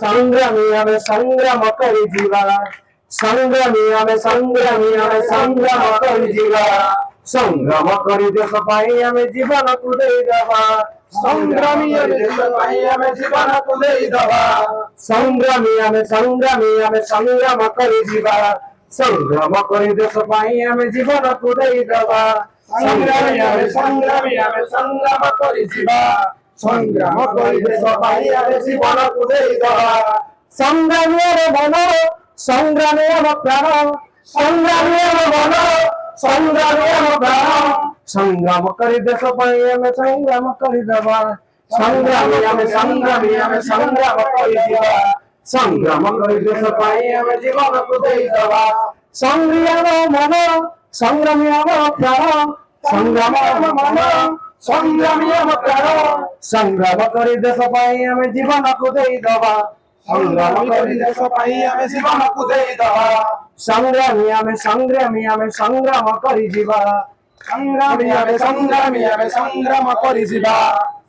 ସଂଗ୍ରାମୀ ଆମେ ସଂଗ୍ରାମ କରିଯିବା ସଂଗ୍ରାମୀ ଆମେ ସଂଗ୍ରାମ କରିଯିବା ସଂଗ୍ରାମ କରି ଦେଶ ପାଇଁ ଆମେ ଜୀବନକୁ ଦେଇଦେବା ସଂଗ୍ରାମୀ ଦେଶ ପାଇଁ ଆମେ ଜୀବନକୁ ଦେଇଦେବା ସଂଗ୍ରାମୀ ଆମେ ସଂଗ୍ରାମ କରିଯିବା ସଂଗ୍ରାମ କରି ଦେଶ ପାଇଁ ଆମେ ଜୀବନକୁ ଦେଇଦେବା ସଂଗ୍ରାମୀ ଆମେ ସଂଗ୍ରାମ କରିଯିବା ସଂଗ୍ରାମ କରି ଦେଶ ପାଇଁ ଆମେ ଜୀବନକୁ ଦେଇଦେବା ସଂଗ୍ରାମୀ ଆମ ମନ ସଂଗ୍ରାମୀ ଆମ ପ୍ରାଣ ସଂଗ୍ରାମୀ ଆମ ମନ ସଂଗ୍ରାମୀ ଆମ ପ୍ରାଣ ସଂଗ୍ରାମ କରି ଦେଶ ପାଇଁ ଆମେ ସଂଗ୍ରାମ କରିଦେବା ସଂଗ୍ରାମୀ ଆମେ ସଂଗ୍ରାମ କରିଯିବା ସଂଗ୍ରାମ କରି ଦେଶ ପାଇଁ ଆମେ ଜୀବନକୁ ଦେଇଦେବା ସଂଗ୍ରାମ ମନ ସଂଗ୍ରାମୀ ଆମ ପ୍ରାଣ ସଂଗ୍ରାମ ଆମ ମନ ସଂଗ୍ରାମୀ ଆମ ପ୍ରାଣ ସଂଗ୍ରାମ କରି ଦେଶ ପାଇଁ ଆମେ ଜୀବନକୁ ଦେଇଦେବା ସଂଗ୍ରାମ କରି ଦେଶ ପାଇଁ ଆମେ ଜୀବନକୁ ଦେଇଦେବା ସଂଗ୍ରାମୀ ଆମେ ସଂଗ୍ରାମ କରିଯିବା ସଂଗ୍ରାମୀ ଆମେ ସଂଗ୍ରାମ କରିଯିବା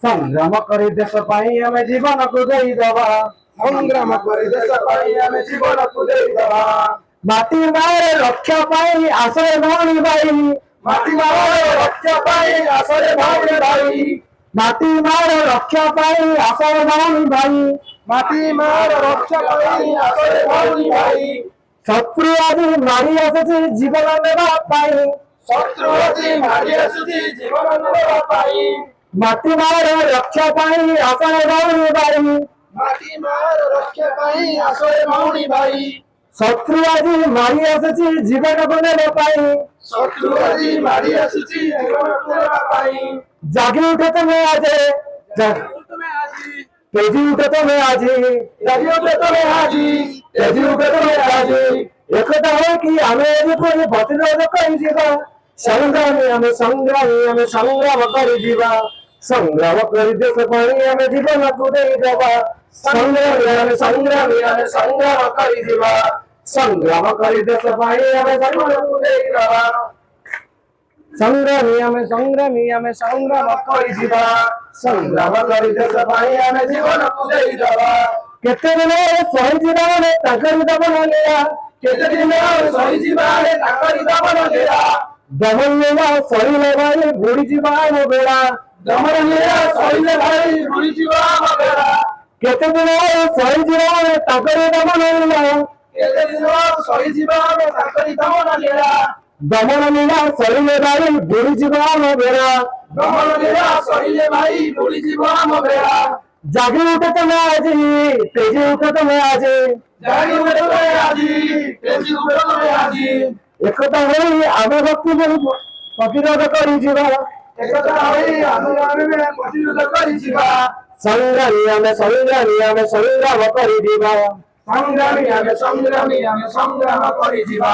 ସଂଗ୍ରାମ କରି ଦେଶ ପାଇଁ ଆମେ ଜୀବନକୁ ଦେଇଦେବା ସଂଗ୍ରାମ କରି ଦେଶ ପାଇଁ ଆମେ ଜୀବନକୁ ଦେଇଦେବା ମାଟି ମାର ରକ୍ଷା ପାଇଁ ଆସରେ ଭଉଣୀ ଭାଇ ମାଟି ମାର ରକ୍ଷା ପାଇଁ ଆସରେ ଭଉଣୀ ଭାଇ ମାଟି ମାର ରକ୍ଷା ପାଇଁ ଆସରେ ଭଉଣୀ ଭାଇ ମାଟି ମାର ରକ୍ଷା ପାଇଁ ଆସରେ ଭଉଣୀ ଭାଇ ଶତ୍ରୁ ଆଜି ମାରି ଆସୁଛି ଜୀବନ ନେବା ପାଇଁ ଶତ୍ରୁ ଆଜି ମାରି ଆସୁଛି ଜୀବନ ନେବା ପାଇଁ ମାଟି ମାର ରକ୍ଷା ପାଇଁ ଆସରେ ଭଉଣୀ ଭାଇ ମାଟି ମାର ରକ୍ଷା ପାଇଁ ଆସରେ ଭଉଣୀ ଭାଇ ଶତ୍ରୁ ଆଜି ମାରି ଆସୁଛି ଜୀବନକୁ ନେବା ପାଇଁ ଶତ୍ରୁ ଆଜି ମାରି ଆସୁଛି ଜୀବନକୁ ନେବା ପାଇଁ ଜାଗି ଉଠ ତମେ ଆଜି ତେଜି ଉଠ ତମେ ଆଜି ଜାଗି ଉଠ ତମେ ଆଜି ତେଜି ଉଠ ତମେ ଆଜି একতা হয় কি আমি এদিকে প্রতিরোধ করিଯିବା সংগ্রামী ଆମେ সংগ্রাম କରିଯିବା ସଂଗ୍ରାମ କରି ଦେଶ ପାଇଁ ଆମେ ଜୀବନକୁ ଦେଇଦେବା ସଂଗ୍ରାମୀ ଆମେ ସଂଗ୍ରାମ କରିଯିବା ସଂଗ୍ରାମ କରି ଦେଶ ପାଇଁ ଆମେ ଜୀବନକୁ ଦେଇଦେବା ସଂଗ୍ରାମୀ ଆମେ ସଂଗ୍ରାମ କରିଯିବା ସଂଗ୍ରାମ କରି ଦେଶ ପାଇଁ ଆମେ ଜୀବନକୁ ଦେଇଦେବା କେତେ ଦିନ ସହିଯିବା ମାନେ ତାଙ୍କରି ଦମନ ଲୀଳା କେତେ ଦିନ ସହିଯିବା ତାଙ୍କରି ଦମନ ଲୀଳା ଦମନ ଲୀଳା ସହିଲେ ଭାଇ ବୁଡ଼ିଯିବା ଆମ ବେଳା ଦମନ ଲୀଳା ସହିଲେ ଭାଇ ବୁଡ଼ିଯିବା ଆମ ବେଳା କେତେ ଦିନ ସହିଯିବା ମାନେ ତାଙ୍କରି ଦମନ ଲୀଳା କେତେ ଦିନ ସହିଯିବା ତାଙ୍କରି ଦମନ ଲୀଳା ଦମନ ଲୀଳା ସହିଲେ ଭାଇ ବୁଡ଼ିଯିବା ଆମ ବେଳା ଦମନ ଲୀଳା ସହିଲେ ଭାଇ ବୁଡ଼ିଯିବା ଆମ ବେଳା ଜାଗି ଉଠ ତମେ ଆଜି ତେଜି ଉଠ ତମେ ଆଜି ଜାଗି ଉଠ ତମେ ଆଜି ତେଜି ଉଠ ତମେ ଆଜି একতা হই ଆମେ ଭକ୍ତି ପ୍ରତିରୋଧ କରିଯିବା একতা ହୋଇ ଆମେ ପ୍ରତିରୋଧ କରିଯିବା ସଂଗ୍ରାମୀ ଆମେ ସଂଗ୍ରାମ କରିଯିବା ସଂଗ୍ରାମୀ ଆମେ ସଂଗ୍ରାମ କରିଯିବା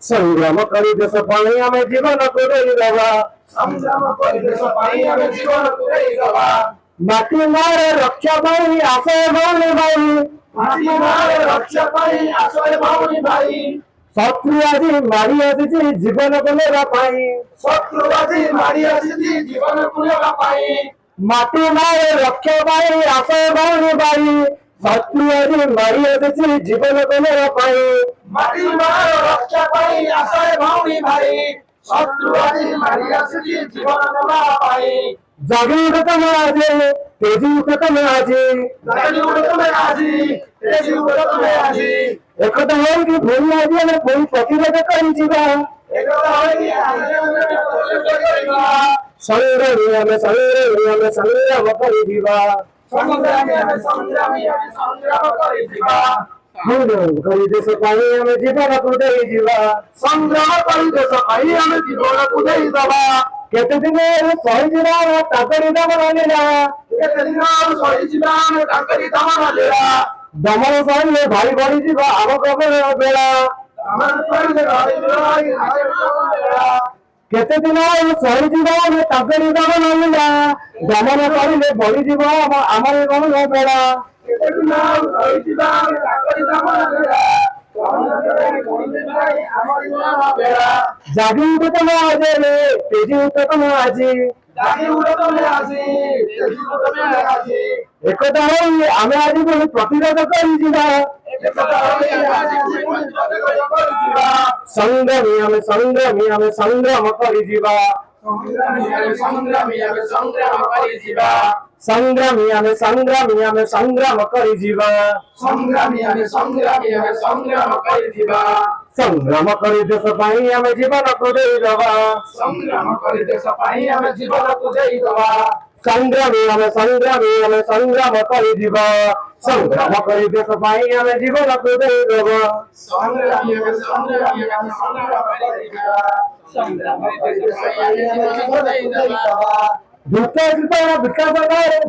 ସଂଗ୍ରାମ କରି ଦେଶ ପାଇଁ ଆମେ ଜୀବନକୁ ଦେଇଦେବା ସଂଗ୍ରାମ କରି ଦେଶ ପାଇଁ ଆମେ ଜୀବନକୁ ଦେଇଦେବା ମାଟି ମାର ରକ୍ଷା ପାଇଁ ଆସେ ଭଉଣୀ ଭାଇ ମାଟି ମାର ରକ୍ଷା ପାଇଁ ଆସେ ଭଉଣୀ ଭାଇ ଶତ୍ରୁ ଆଜି ମାରି ଆସିଛି ଜୀବନକୁ ନେବା ପାଇଁ ଶତ୍ରୁ ଆଜି ମାରି ଆସିଛି ଜୀବନକୁ ନେବା ପାଇଁ ମାଟି ମାର ରକ୍ଷା ପାଇଁ ଆସେ ଭଉଣୀ ଭାଇ ଶତ୍ରୁ ଆଜି ମାରି ଆସିଛି ଜୀବନକୁ ନେବା ପାଇଁ ମାଟି ମାର ରକ୍ଷା ପାଇଁ ଆସେ ଭଉଣୀ ଭାଇ ଶତ୍ରୁ ଆଜି ମାରି ଆସିଛି ଜୀବନ ନେବା ପାଇଁ ଜାଗି ଉଠ ତମେ ଆଜି ତେଜି ଉଠ ତମେ ଆଜି ଜାଗି ଉଠ ତମେ ଆଜି ତେଜି ଉଠ ତମେ ଆଜି একতা হয়ে ভুল আଜି ଆମେ ପୁଣି ପ୍ରତିରୋଧ କରିଯିବା একতা ହୋଇ ଆମେ ପ୍ରତିରୋଧ କରିବା ସଂଗ୍ରାମୀ ଆମେ ସଂଗ୍ରାମ କରିଯିବା ସଂଗ୍ରାମ କରିଯିବା ସଂଗ୍ରାମ କରି ଦେଶ ପାଇଁ ଆମେ ଜୀବନକୁ ଦେଇଯିବା ସଂଗ୍ରାମ କରି ଦେଶ ପାଇଁ ଆମେ ଜୀବନକୁ ଦେଇଦେବା କେତେ ଦିନ ସହିଯିବା ତାଙ୍କରି ଦମନ ଲୀଳା କେତେ ଦିନ ସହିଯିବା ତାଙ୍କରି ଦମନ ଲୀଳା ଦମନ ସହିଲେ ଭାଇ ବଢିଯିବା ଆମ କବର ବେଳା କେତେ ଦିନ ସହିଯିବା ତାଙ୍କରି ଦମନ ଲୀଳା ଦମନ କରିଲେ ବଢିଯିବ ଆମର କବର ବେଳା କେତେ ଦିନ ସହିଯିବା ତାଙ୍କରି ଦମନ ଲୀଳା জাগি উঠে তমে আজ তেজি উঠে তমে আজি জাগি উঠে তমে আজি তেজি উঠে তমে আজি একতা হই ଆମେ ଆଜି ପୁଣି ପ୍ରତିରୋଧ କରିଯିବା ସଂଗ୍ରାମୀ ଆମେ ସଂଗ୍ରାମ କରିଯିବା ସଂଗ୍ରାମୀ ଆମେ ସଂଗ୍ରାମ କରିଯିବା ସଂଗ୍ରାମ କରି ଦେଶ ପାଇଁ ଆମେ ଜୀବନକୁ ଦେଇଦବା ସଂଗ୍ରାମୀ ଆମେ ସଂଗ୍ରାମ କରିଯିବା ସଂଗ୍ରାମ କରି ଦେଶ ପାଇଁ ଆମେ ଜୀବନକୁ ଦେଇଦବା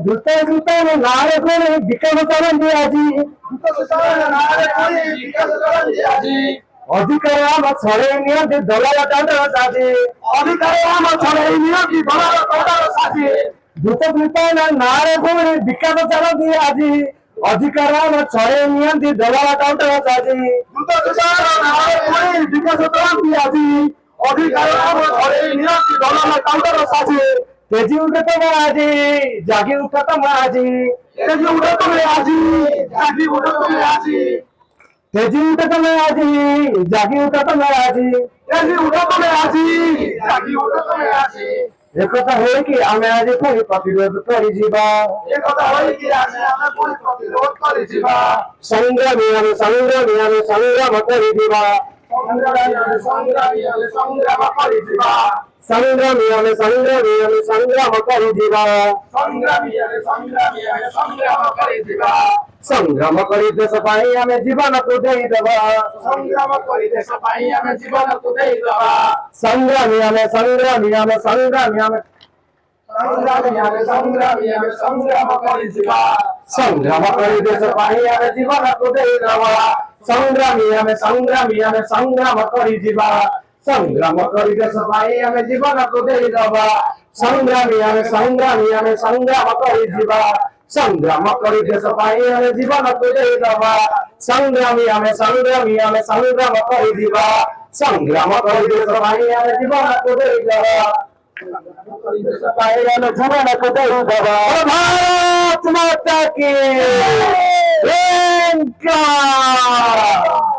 ଦ୍ରୁତ ବିକାଶ ନାଁରେ ପୁଣି ବିକାଶ କରନ୍ତି ଆଜି ଅଧିକାର ଆମ ଛଡେଇ ନିଅନ୍ତି ଦଲାଲ ତଣ୍ଟର ସାଥୀ ଦ୍ରୁତ ବିକାଶ ନାଁରେ ପୁଣି ବିକାଶ ଚାଲନ୍ତି ଆଜି ଅଧିକାର ଆମ ଛଡେଇ ନିଅନ୍ତି ଦଲାଲ ତଣ୍ଟର ସାଥୀ তেজি উঠে তোমার আজি জাগি উঠে তোমার আজি তেজি উঠে তুমি আজি জাগি উঠে তুমি আজি তেজি উঠে তুমি আজি জাগি উঠে তুমি আজি তেজি উঠে তুমি আজি জাগি উঠে তুমি আজি একথা হই কি আমি আজি পুଣି ପ୍ରତିରୋଧ କରି ଯିବା একথা হই কি আমি পুଣି ପ୍ରତିରୋଧ କରି ଯିବା ସଂଗ୍ରାମୀ ଆମେ ସଂଗ୍ରାମ କରି ଯିବା ସଂଗ୍ରାମ କରି ଯିବା ସଂଗ୍ରାମୀ ଆମେ ସଂଗ୍ରାମ କରିଯିବା ସଂଗ୍ରାମ କରି ଦେଶ ପାଇଁ ଆମେ ଜୀବନକୁ ଦେଇଦବା ସଂଗ୍ରାମୀ ଆମେ ସଂଗ୍ରାମ କରି ଦେଶ ପାଇଁ ଆମେ ଜୀବନକୁ ଦେଇଦବା ସଂଗ୍ରାମୀ ଆମେ ସଂଗ୍ରାମ କରିଯିବା ସଂଗ୍ରାମ କରି ଦେଶ ପାଇଁ ଆମେ ଜୀବନକୁ ଦେଇଦବା ସଂଗ୍ରାମୀ ଆମେ ସଂଗ୍ରାମ କରିଯିବା ସଂଗ୍ରାମ କରି ଦେଶ ପାଇଁ ଆମେ ଜୀବନକୁ ଦେଇଦବା ସଂଗ୍ରାମୀ ଆମେ ସଂଗ୍ରାମ କରିଯିବା ସଂଗ୍ରାମ କରି ଦେଶ ପାଇଁ ଆମେ ଜୀବନକୁ ଦେଇଦବା ଦେଶ ପାଇଁ ଆମେ ଜୀବନକୁ ଦେଇଦବା ଭାରତ ମାତା କି ଜୟ।